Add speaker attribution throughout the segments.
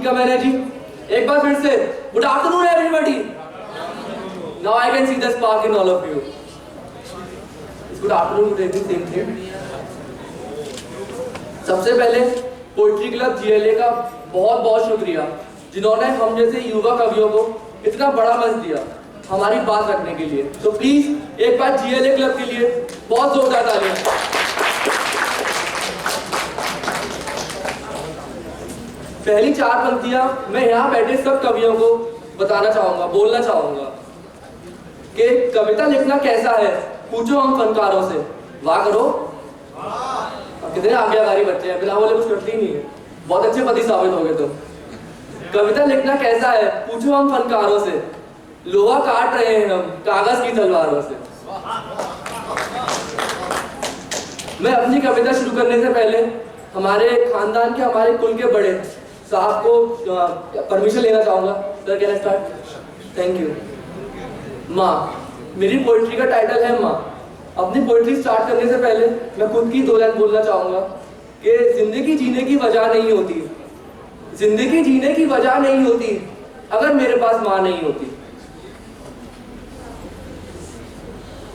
Speaker 1: कम energy? एक बार फिर से good afternoon everybody. Now I can see the spark in all of you. Good afternoon, good evening, same thing. सबसे पहले poetry club GLA का बहुत बहुत शुक्रिया, जिन्होंने हम जैसे युवा कवियों को इतना बड़ा मंच दिया हमारी बात रखने के लिए। तो प्लीज एक बार जीएलए क्लब के लिए बहुत जोरदार तालियां। पहली 4 पंक्तियां मैं यहाँ बैठे सब कवियों को बताना चाहूंगा, बोलना चाहूंगा कि कविता लिखना कैसा है, पूछो हम फनकारों से। वाह करो, कितने आज्ञाकारी बच्चे हैं, बिना बोले कुछ करते ही नहीं है। बहुत अच्छे पति साबित हो गए तुम। कविता लिखना कैसा है, पूछो हम फनकारों से। लोहा काट रहे हैं हम कागज की तलवारों से। मैं अपनी कविता शुरू करने से पहले हमारे खानदान के, हमारे कुल के बड़े साहब को परमिशन लेना चाहूंगा। Sir can I start? Thank you. माँ, मेरी पोइट्री का टाइटल है माँ। अपनी पोइट्री स्टार्ट करने से पहले मैं खुद की 2 लाइन बोलना चाहूंगा कि जिंदगी जीने की वजह नहीं होती, जिंदगी जीने की वजह नहीं होती अगर मेरे पास माँ नहीं होती।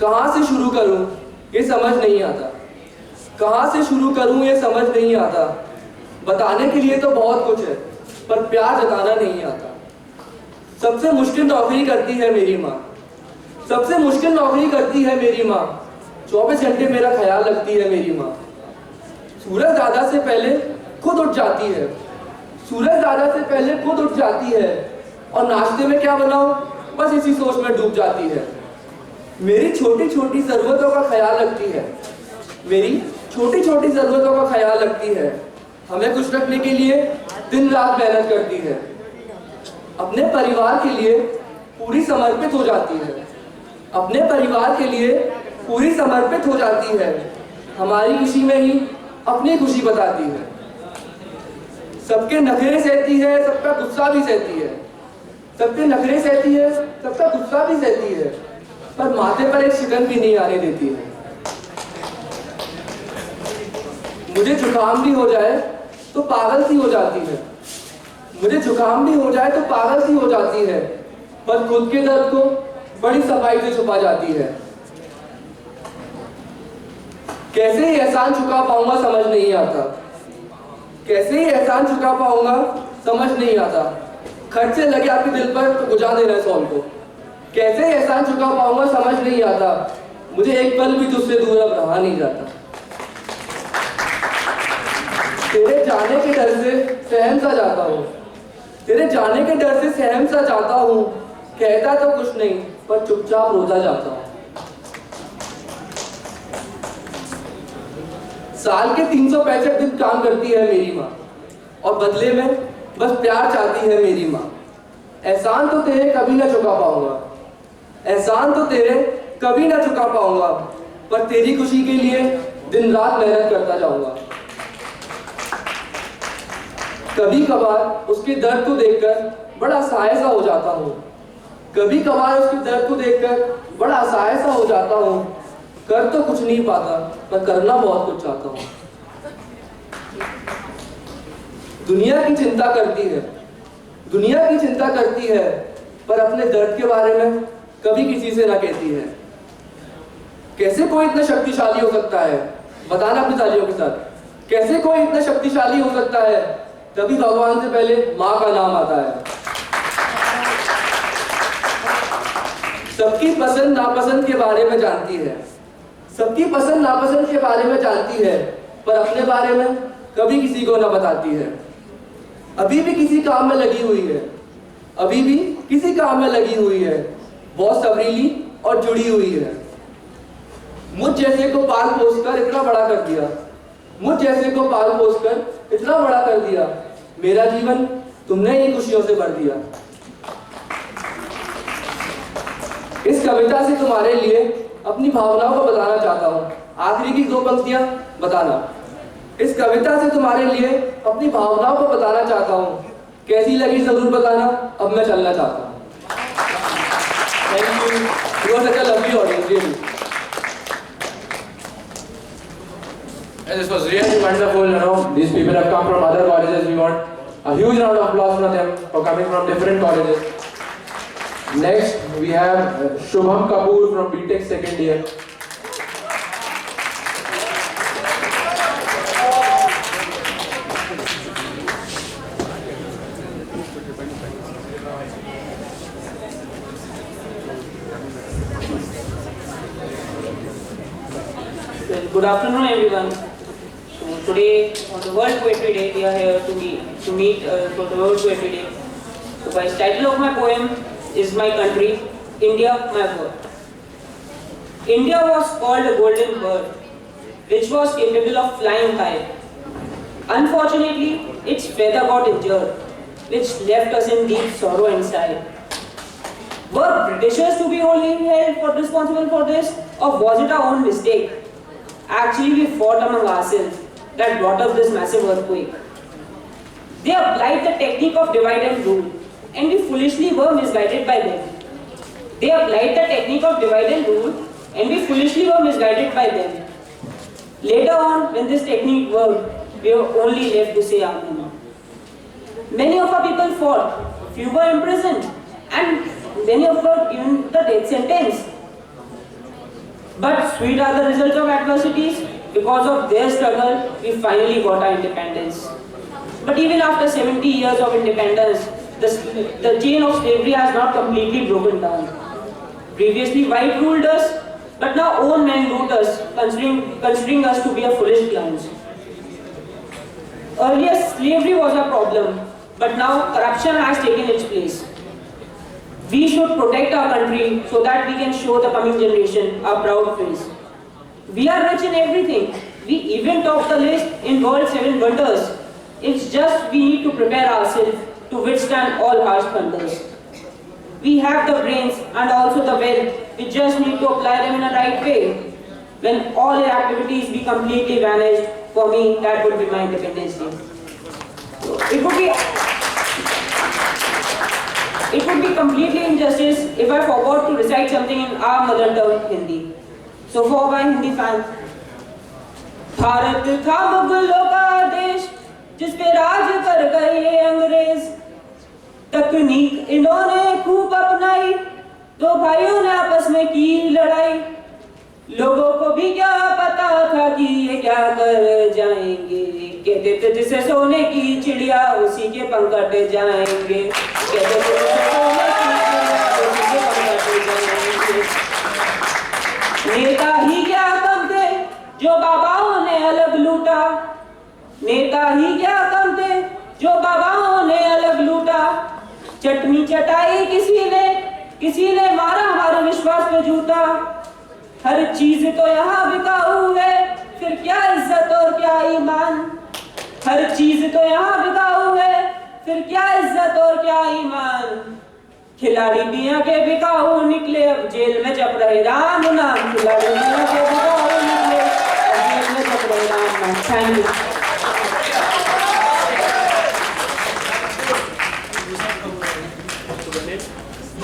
Speaker 1: कहाँ से शुरू करूं ये समझ नहीं आता, कहाँ से शुरू करूं ये समझ नहीं आता। बताने के लिए तो बहुत कुछ है पर प्यार जताना नहीं आता। सबसे मुश्किल नौकरी करती है मेरी माँ, सबसे मुश्किल नौकरी करती है मेरी माँ। 24 घंटे मेरा ख्याल रखती है मेरी माँ। सूरज दादा से पहले खुद उठ जाती है, सूरज दादा से पहले खुद उठ जाती है। और नाश्ते में क्या बनाऊं बस इसी सोच में डूब जाती है। मेरी छोटी छोटी जरूरतों का ख्याल रखती है, मेरी छोटी छोटी जरूरतों का ख्याल रखती है। हमें खुश रखने के लिए दिन रात मेहनत करती है। अपने परिवार के लिए पूरी समर्पित हो जाती है, अपने परिवार के लिए पूरी समर्पित हो जाती है। हमारी खुशी में ही अपनी खुशी बताती है। सबके नखरे सहती है, सबका गुस्सा भी सहती है, सबके नखरे सहती है, सबका गुस्सा भी सहती है, पर माथे पर एक शिकन भी नहीं आने देती है। मुझे जुकाम भी हो जाए तो पागल सी हो जाती है, मुझे जुकाम भी हो जाए तो पागल सी हो जाती है, पर खुद के दर्द को बड़ी सफाई से छुपा जाती है। कैसे ही एहसान चुका पाऊंगा समझ नहीं आता, कैसे ही एहसान चुका पाऊंगा समझ नहीं आता। खर्च से लगे आपके दिल पर तो बुझा देना सॉल को। कैसे एहसान चुका पाऊंगा समझ नहीं आता। मुझे एक पल भी तुझसे दूर अब रहा नहीं जाता। तेरे जाने के डर से सहम सा जाता हूँ, तेरे जाने के डर से सहम सा जाता हूँ। कहता तो कुछ नहीं पर चुपचाप रोता जाता हूँ। साल के 365 दिन काम करती है मेरी माँ और बदले में बस प्यार चाहती है मेरी माँ। एहसान तो तेरे कभी ना चुका पाऊंगा, एहसान तो तेरे कभी ना चुका पाऊंगा, पर तेरी खुशी के लिए दिन रात मेहनत करता जाऊंगा। कभी कभार उसके दर्द को देखकर बड़ा असहाय सा हो जाता हूँ, कभी कभार उसके दर्द को देखकर बड़ा असहाय सा हो जाता हूँ। कर तो कुछ नहीं पाता पर करना बहुत कुछ चाहता हूँ। दुनिया की चिंता करती है, दुनिया की चिंता करती है, पर अपने दर्द के बारे में कभी किसी से ना कहती है। कैसे कोई इतना शक्तिशाली हो सकता है, बताना अपनी तालियों के साथ। कैसे कोई इतना शक्तिशाली हो सकता है, तभी भगवान से पहले माँ का नाम आता है। सबकी पसंद नापसंद के बारे में जानती है, सबकी पसंद नापसंद के बारे में जानती है, पर अपने बारे में कभी किसी को ना बताती है। अभी भी किसी काम में लगी हुई है, अभी भी किसी काम में लगी हुई है, बहुत सबरीली और जुड़ी हुई है। मुझ जैसे को पाल पोस कर इतना बड़ा कर दिया, मुझ जैसे को पाल पोस कर इतना बड़ा कर दिया। मेरा जीवन तुमने ही खुशियों से भर दिया। इस कविता से तुम्हारे लिए अपनी भावनाओं को बताना चाहता हूँ। आखिरी की 2 पंक्तियां बताना। इस कविता से तुम्हारे लिए अपनी भावनाओं को बताना चाहता हूँ। कैसी लगी जरूर बताना, अब मैं चलना चाहता हूँ। Thank you, you are such a lovely audience really.
Speaker 2: This was really wonderful. These people have come from other colleges. We want A huge round of applause for them for coming from different colleges. Next, we have Shubham Kapoor from BTech second year.
Speaker 3: Good afternoon, everyone. So today, on the World Poetry Day, we are here to meet for the World Poetry Day. So the title of my poem is "My Country, India, My Birth." India was called a golden bird, which was capable of flying high. Unfortunately, its feather got injured, which left us in deep sorrow and sigh. Were Britishers to be only held responsible for this, or was it our own mistake? Actually, we fought among ourselves that brought up this massive earthquake. They applied the technique of divide and rule, and we foolishly were misguided by them. They applied the technique of divide and rule, and we foolishly were misguided by them. Later on, when this technique worked, we were only left to say Amen. Many of our people fought, few were imprisoned, and many of were given the death sentence. But sweet are the results of adversities. Because of their struggle, we finally got our independence. But even after 70 years of independence, the chain of slavery has not completely broken down. Previously, white ruled us, but now own men ruled us, considering us to be a foolish clowns. Earlier, slavery was a problem, but now corruption has taken its place. We should protect our country so that we can show the coming generation our proud face. We are rich in everything. We even top the list in World 7 Wonders. It's just we need to prepare ourselves to withstand all harsh thunders. We have the brains and also the wealth. We just need to apply them in a right way. When all your activities be completely vanished, for me, that would be my Independence Day. It would be completely injustice if I forgot to recite something in our mother tongue, Hindi. So for my Hindi fans, Bharat था मुगलों का देश जिस पे राज कर गए ये अंग्रेज, तकनीक इन्होंने खूब अपनाई, दो भाइयों ने आपस में की लड़ाई, लोगों को भी क्या पता था कि ये क्या कर जाएंगे, कहते थे जिसे सोने की चिड़िया उसी के पंख कट जाएंगे, कहते थे जिसे सोने की चिड़िया उसी के पंख कट जाएंगे। नेता ही क्या कम थे जो बाबाओं ने अलग लूटा, नेता ही क्या कम थे जो बाबाओं ने अलग लूटा, चटनी चटाई किसी ने मारा हमारे विश्वास पे जूता, हर चीज तो यहाँ बिकाऊ है, फिर क्या इज्जत और क्या ईमान, हर चीज तो यहाँ बिकाऊ है, फिर क्या इज्जत और क्या ईमान, खिलाड़ी बिया के बिकाऊ निकले अब जेल में जप रहे राम नाम, खिलाड़ी बिया के बिकाऊ निकले अब जेल में जप रहे राम नाम। Thank you.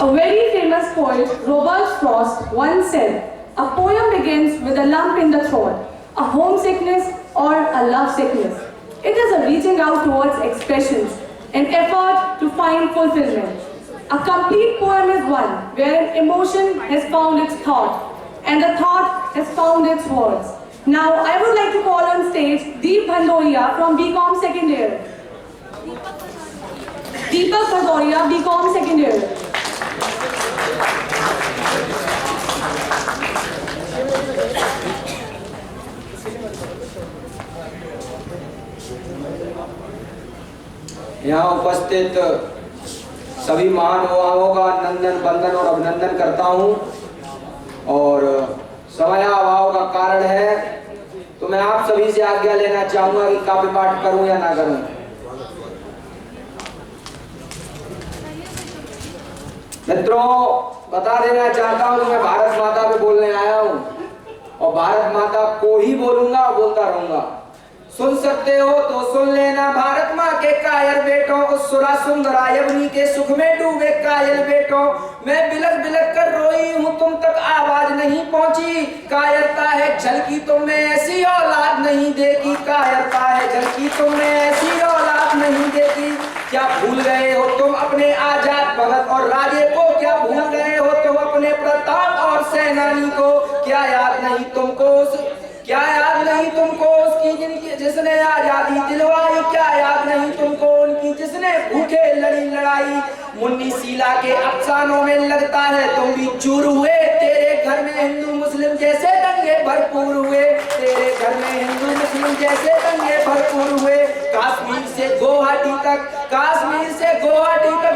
Speaker 4: A very famous poet, Robert Frost, once said, "A poem begins with a lump in the throat, a homesickness or a love sickness. It is a reaching out towards expressions, an effort to find fulfillment. A complete poem is one where emotion has found its thought and the thought has found its words." Now I would like to call on stage Deep Bhandoria from BCom second year. Deepak Bhandoria, BCom second year.
Speaker 5: यहाँ उपस्थित सभी महानुभावों का नंदन बंदन और अभिनंदन करता हूँ, और समयाभाव का कारण है तो मैं आप सभी से आज्ञा लेना चाहूंगा कि काव्य पाठ करूं या ना करूं। मित्रों, बता देना चाहता हूं कि मैं भारत माता पे बोलने आया हूं, और भारत माता को ही बोलूंगा और बोलता रहूंगा। सुन सकते हो तो सुन लेना, भारत माँ के कायर बेटों, उस सुरा सुंदरा यमुनी के सुख में डूबे कायल बेटों, मैं बिलक बिलक कर रोई हूँ, तुम तक आवाज नहीं पहुंची, कायरता है झलकी तुमने ऐसी औलाद नहीं देखी, कायरता है झलकी तुमने ऐसी औलाद नहीं देखी, क्या भूल गए हो तुम अपने आजाद भगत और राजे को? क्या भूल गए हो तुम अपने प्रताप और सेनानी को? क्या याद नहीं तुमको उसकी जिसने आजादी दिलवाई? क्या याद नहीं तुमको उनकी जिसने भूखे लड़ी लड़ाई? मुन्नी शीला के अफसानों में लगता है तुम भी चूर हुए। तेरे घर में हिंदू मुस्लिम जैसे दंगे भरपूर हुए। तेरे घर में हिंदू मुस्लिम जैसे दंगे भरपूर हुए। कश्मीर से गुवाहाटी तक,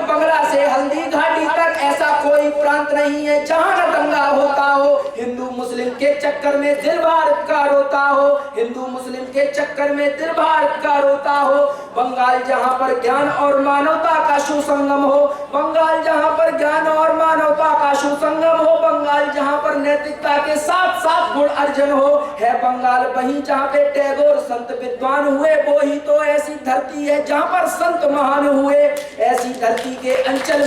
Speaker 5: बंगला से हल्दी घाटी तक ऐसा कोई प्रांत नहीं है जहां न दंगा होता हो। हिंदू मुस्लिम के चक्कर में दिल भारत का रोता हो। हिंदू मुस्लिम के चक्कर में दिल भारत का रोता हो। बंगाल जहां पर ज्ञान और मानवता का सुसंगम हो। बंगाल जहां पर ज्ञान और मानवता का सुसंगम हो। बंगाल जहां पर नैतिकता के साथ साथ गुण अर्जन हो। है बंगाल वहीं जहां पे टैगोर संत विद्वान हुए। वो ही तो ऐसी धरती है जहां पर संत महान हुए। ऐसी धरती के अंचल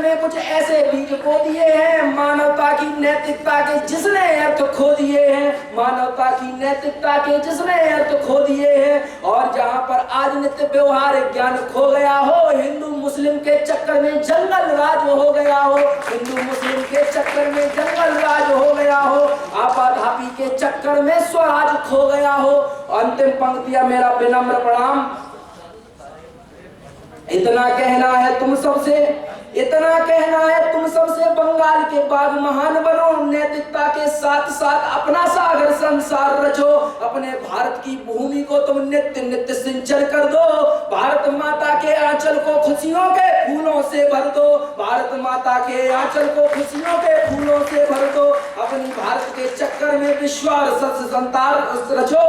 Speaker 5: में कुछ ऐसे बीज बो दिए हैं मानवता की नैतिकता के जिसने अर्थ खो दिए हैं। मानवता की नैतिकता के जिसने अर्थ खो दिए हैं। और जहां पर आज नित्य व्यवहार ज्ञान खो गया हो। हिंदू मुस्लिम के चक्कर में जंगल राज हो गया हो। हिंदू मुस्लिम के चक्कर में जंगल राज हो गया हो। आपाधापी के चक्कर में स्वराज खो गया हो। अंतिम पंक्तियां मेरा विनम्र प्रणाम। इतना कहना है तुम सबसे बंगाल के बाग महान बनो। नैतिकता के साथ साथ अपना सागर संसार रचो। अपने भारत की भूमि को तुम नित्य नित्य सिंचन कर दो। भारत माता के आंचल को खुशियों के फूलों से भर दो। भारत माता के आंचल को खुशियों के फूलों से भर दो। अपनी भारत के चक्कर में विश्वास सत्य संसार रचो।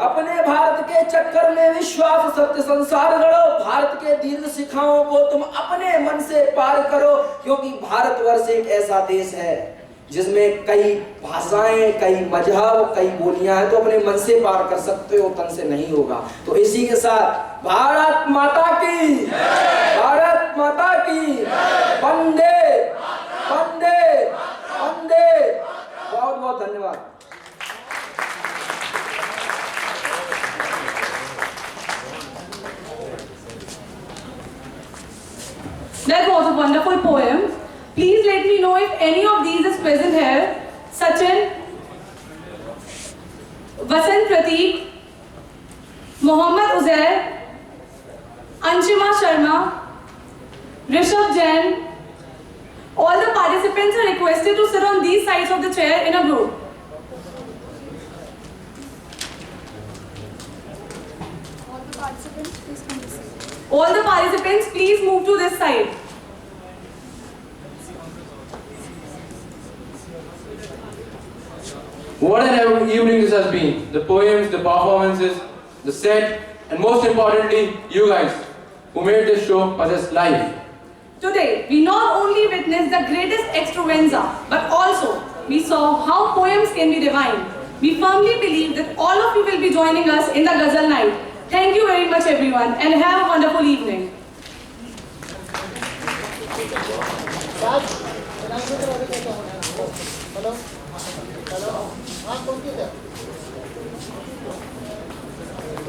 Speaker 5: अपने भारत के चक्कर में विश्वास सत्य संसार गढ़ो। भारत के दीर्घ शिखाओं को तुम अपने मन से पार करो। क्योंकि भारतवर्ष एक ऐसा देश है जिसमें कई भाषाएं, कई मजहब, कई बोलियां हैं। तो अपने मन से पार कर सकते हो, तन से नहीं होगा। तो इसी के साथ भारत माता की, भारत माता की, वंदे वंदे वंदे। बहुत बहुत धन्यवाद।
Speaker 4: That was a wonderful poem. Please let me know if any of these is present here. Sachin, Vasant Prateek, Mohammad Uzair, Anshima Sharma, Rishabh Jain. All the participants are requested to sit on these sides of the chair in a group. All the participants, please move to this side.
Speaker 2: What an evening this has been. The poems, the performances, the set, and most importantly, you guys who made this show possess life.
Speaker 4: Today, we not only witnessed the greatest extravaganza, but also we saw how poems can be divine. We firmly believe that all of you will be joining us in the Ghazal night. Thank you very much everyone and have a wonderful evening.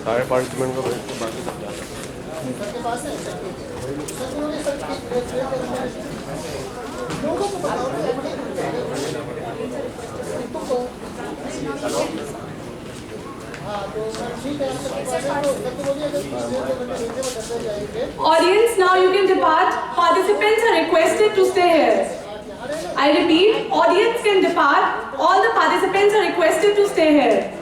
Speaker 6: सारे participant को बाकी सब
Speaker 4: Audience, now you can depart. Participants are requested to stay here. I repeat, audience can depart. All the participants are requested to stay here.